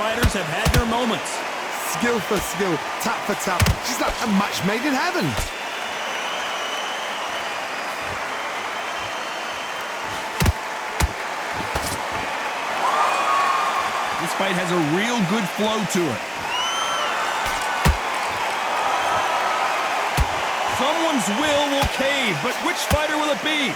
fighters have had their moments. Skill for skill, tap for tap. She's like a match made in heaven. This fight has a real good flow to it. Someone's will cave, but which fighter will it be?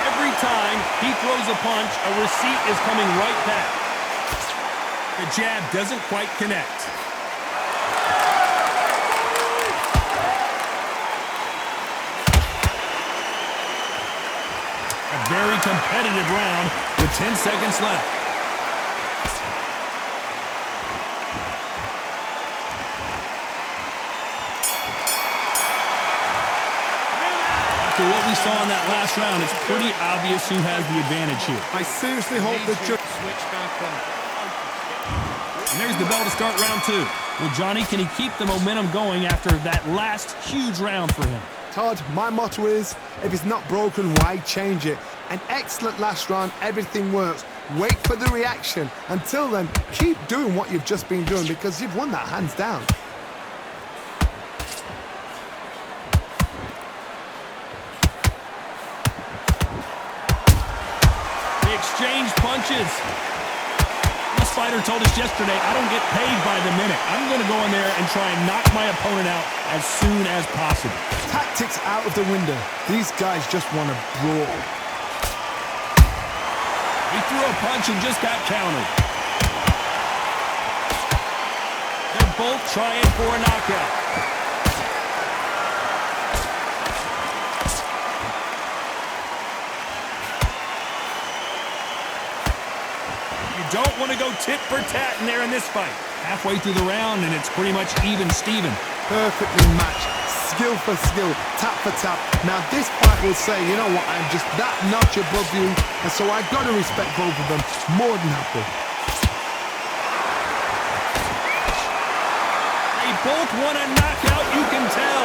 Every time he throws a punch, a receipt is coming right back. The jab doesn't quite connect. A very competitive round with 10 seconds left. After what we saw in that last round, it's pretty obvious who has the advantage here. I seriously hope the judge... And there's the bell to start round 2. Well, Johnny, can he keep the momentum going after that last huge round for him? Todd, my motto is, if it's not broken, why change it? An excellent last round, everything works. Wait for the reaction. Until then, keep doing what you've just been doing because you've won that hands down. They exchange punches. This fighter told us yesterday, I don't get paid by the minute. I'm going to go in there and try and knock my opponent out as soon as possible. Tactics out of the window. These guys just want to brawl. He threw a punch and just got countered. They're both trying for a knockout. You don't want to go tit for tat in there in this fight. Halfway through the round and it's pretty much even Steven. Perfectly matched. Skill for skill, tap for tap. Now this fight will say, you know what, I'm just that notch above you, and so I've got to respect both of them more than happy. They both want a knockout, you can tell.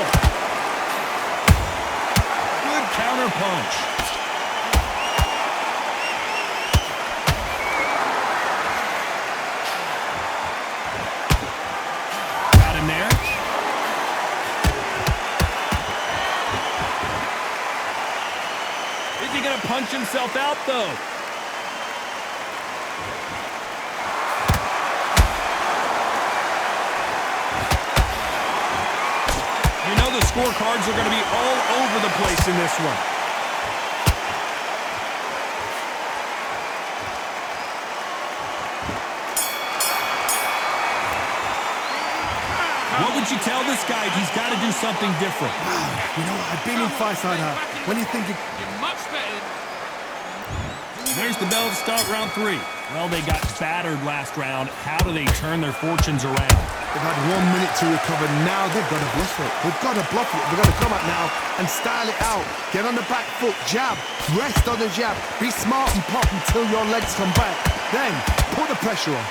Good counter punch. Got him there. Is he going to punch himself out, though? You know the scorecards are going to be all over the place in this one. What would you tell this guy? He's got to do something different. You know, I've been in fights like that. When you think you... There's the bell to start round 3. Well, they got battered last round. How do they turn their fortunes around? They've had 1 minute to recover. Now they've got to bluff it. They've got to bluff it. They've got to come out now and style it out. Get on the back foot, jab, rest on the jab. Be smart and pop until your legs come back. Then, put the pressure on.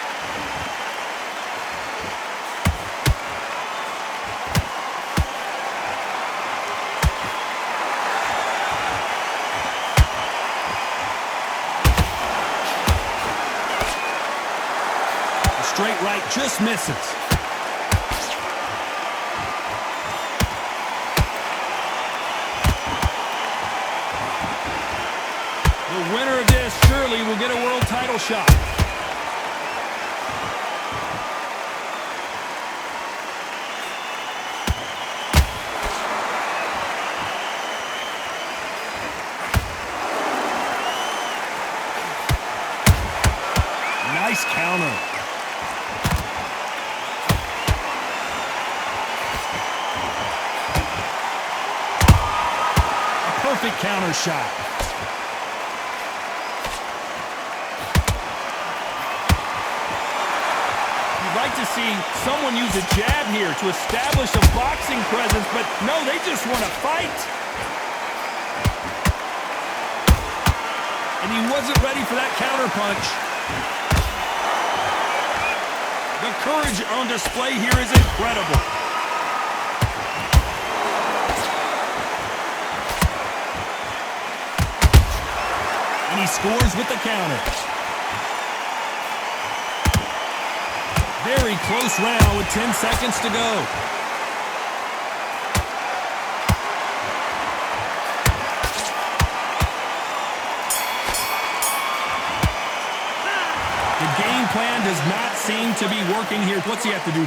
Straight right just misses. The winner of this surely will get a world title shot. Nice counter. Perfect counter shot. You'd like to see someone use a jab here to establish a boxing presence, but no, they just want to fight. And he wasn't ready for that counter punch. The courage on display here is incredible. he scores with the counter. Very close round with 10 seconds to go. The game plan does not seem to be working here. What's he have to do?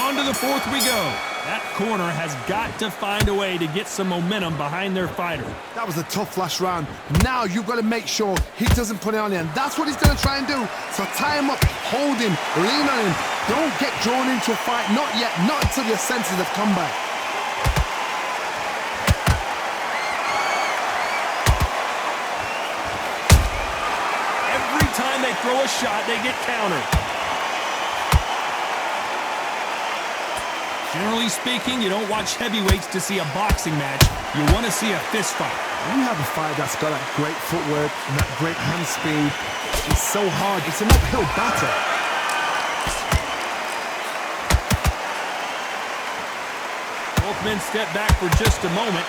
On to the fourth we go. That corner has got to find a way to get some momentum behind their fighter. That was a tough last round. Now you've got to make sure he doesn't put it on you, and that's what he's going to try and do. So tie him up, hold him, lean on him. Don't get drawn into a fight. Not yet. Not until your senses have come back. Every time they throw a shot, they get countered. Generally speaking, you don't watch heavyweights to see a boxing match. You want to see a fist fight. When you have a fight that's got that great footwork and that great hand speed, it's so hard. It's an uphill battle. Both men step back for just a moment.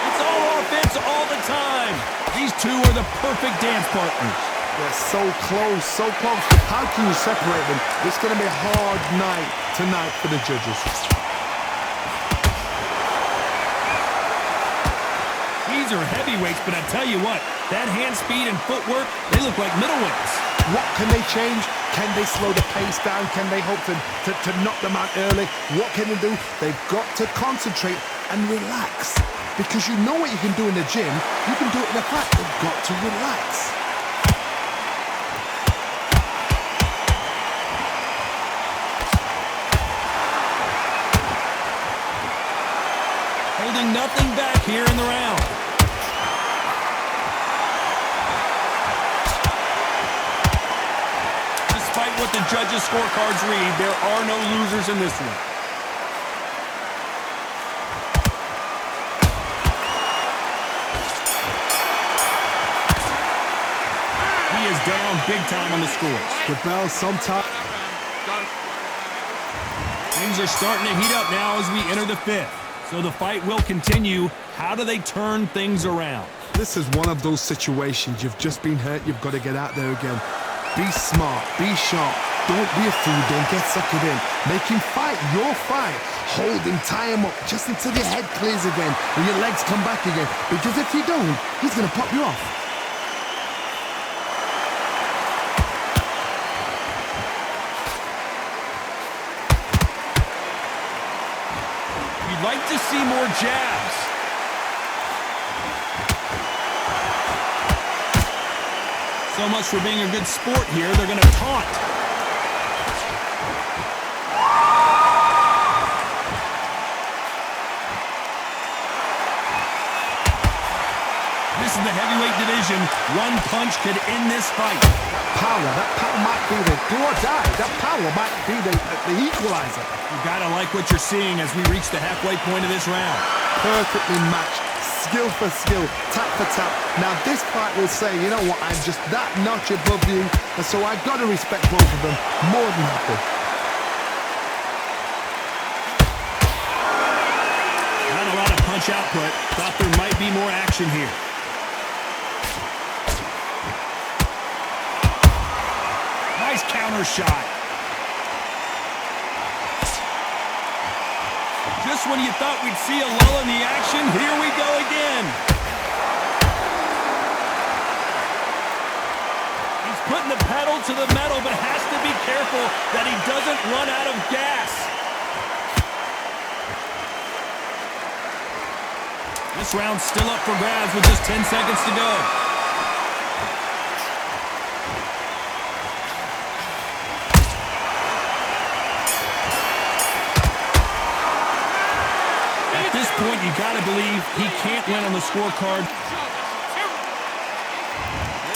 It's all offense all the time. These two are the perfect dance partners. They're so close, so close. How can you separate them? It's going to be a hard night tonight for the judges. These are heavyweights, but I tell you what, that hand speed and footwork, they look like middleweights. What can they change? Can they slow the pace down? Can they hope to knock them out early? What can they do? They've got to concentrate and relax. Because you know what you can do in the gym, you can do it in the fight. You've got to relax. Holding nothing back here in the round. Despite what the judges' scorecards read, there are no losers in this one. He is down big time on the scores. The bell sometime. Things are starting to heat up now as we enter the fifth. So the fight will continue. How do they turn things around? This is one of those situations. You've just been hurt. You've got to get out there again. Be smart. Be sharp. Don't be a fool. Don't get suckered in. Make him fight your fight. Hold him. Tie him up just until your head clears again and your legs come back again. Because if you don't, he's going to pop you off. Like to see more jabs. So much for being a good sport here. They're going to taunt. This is the heavyweight division. One punch could end this fight. That power might be the do or die. That power might be the equalizer. You gotta like what you're seeing as we reach the halfway point of this round. Perfectly matched, skill for skill, tap for tap. Now this fight will say, you know what, I'm just that notch above you, and so I've got to respect both of them more than happy. Not a lot of punch output. Thought there might be more action here. Nice counter shot. Just when you thought we'd see a lull in the action, here we go again. He's putting the pedal to the metal, but has to be careful that he doesn't run out of gas. This round's still up for grabs with just 10 seconds to go. Point, you gotta believe he can't win on the scorecard.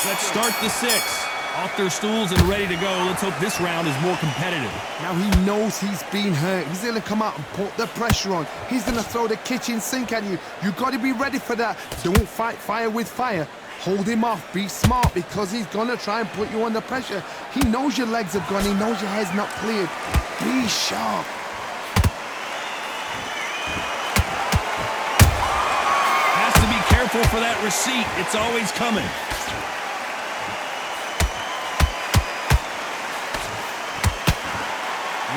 Let's start the sixth. Off their stools and ready to go. Let's hope this round is more competitive. Now he knows he's been hurt. He's gonna come out and put the pressure on. He's gonna throw the kitchen sink at you. You gotta be ready for that. Don't fight fire with fire. Hold him off. Be smart because he's going to try and put you under pressure. He knows your legs have gone. He knows your head's not cleared. Be sharp. Has to be careful for that receipt. It's always coming.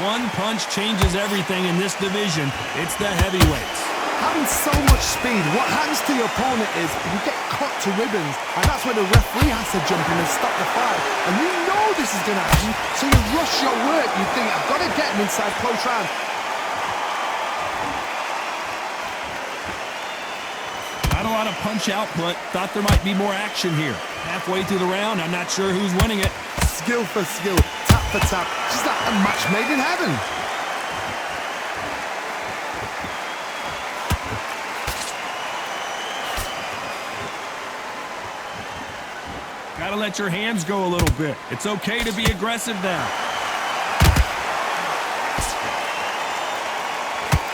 One punch changes everything in this division. It's the heavyweights. Having so much speed, what happens to your opponent is you get cut to ribbons, and that's where the referee has to jump in and stop the fight. And you know this is going to happen, so you rush your work. You think, I've got to get him inside close rounds. Not a lot of punch output. Thought there might be more action here. Halfway through the round, I'm not sure who's winning it. Skill for skill, tap for tap, just like a match made in heaven. Gotta let your hands go a little bit. It's okay to be aggressive now.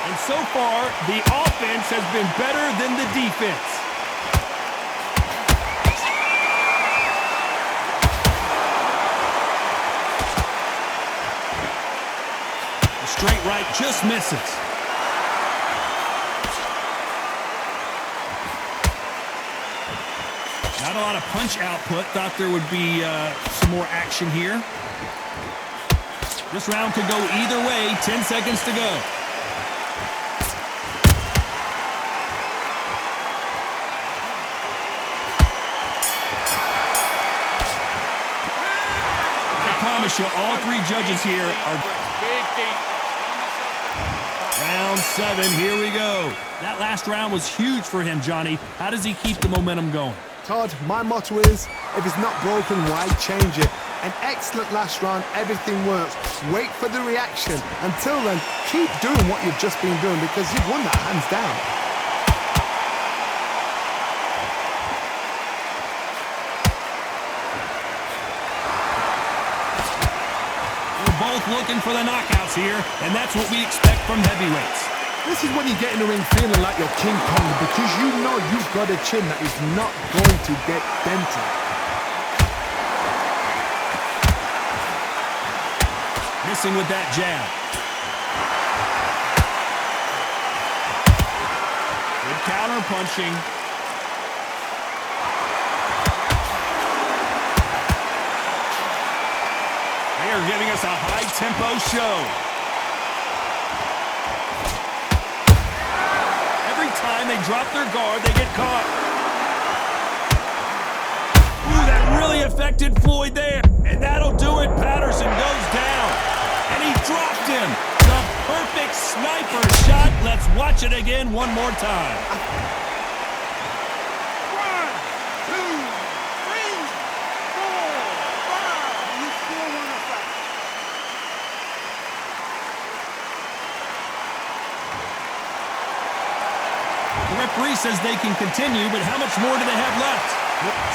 And so far, the offense has been better than the defense. The straight right just misses. Not a lot of punch output. Thought there would be some more action here. This round could go either way. 10 seconds to go. I promise you, all three judges here are... Round 7, here we go. That last round was huge for him, Johnny. How does he keep the momentum going? Todd, my motto is, if it's not broken, why change it? An excellent last round, everything works. Wait for the reaction. Until then, keep doing what you've just been doing because you've won that hands down. We're both looking for the knockouts here, and that's what we expect from heavyweights. This is when you get in the ring feeling like you're King Kong because you know you've got a chin that is not going to get dented. Missing with that jab. Good counter punching. They are giving us a high-tempo show. Time they drop their guard, they get caught. Ooh, that really affected Floyd there. And that'll do it. Patterson goes down. And he dropped him. The perfect sniper shot. Let's watch it again one more time. 1, 2, 3, 4, 5. You still want to fight. The referee says they can continue, but how much more do they have left?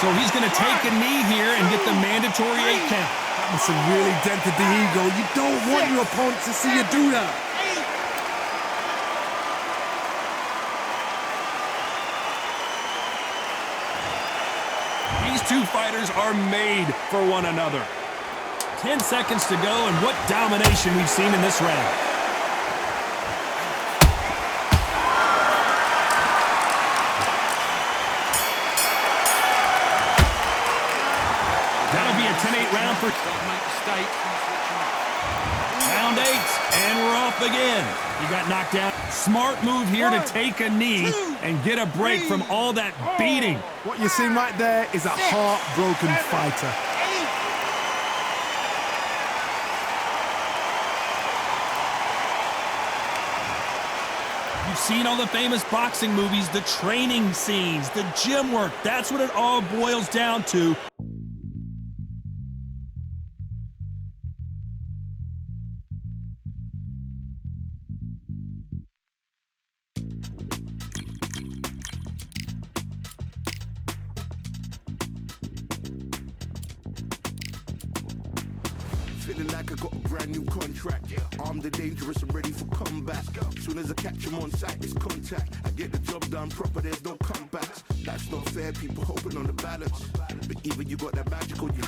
So he's going to take a knee here and get the mandatory 8 count. That's really dented the ego. You don't want your opponent to see you do that. These two fighters are made for one another. 10 seconds to go, and what domination we've seen in this round. That'll be a 10-8 round for... Round 8, and we're off again. He got knocked down. Smart move here to take a knee and get a break from all that beating. What you're seeing right there is a heartbroken fighter. You've seen all the famous boxing movies, the training scenes, the gym work. That's what it all boils down to. feeling like I got a brand new contract. Armed and dangerous and ready for combat. Soon as I catch him on sight, it's contact. I get the job done proper, there's no comebacks. That's not fair, people hoping on the balance. But even you got that magical, you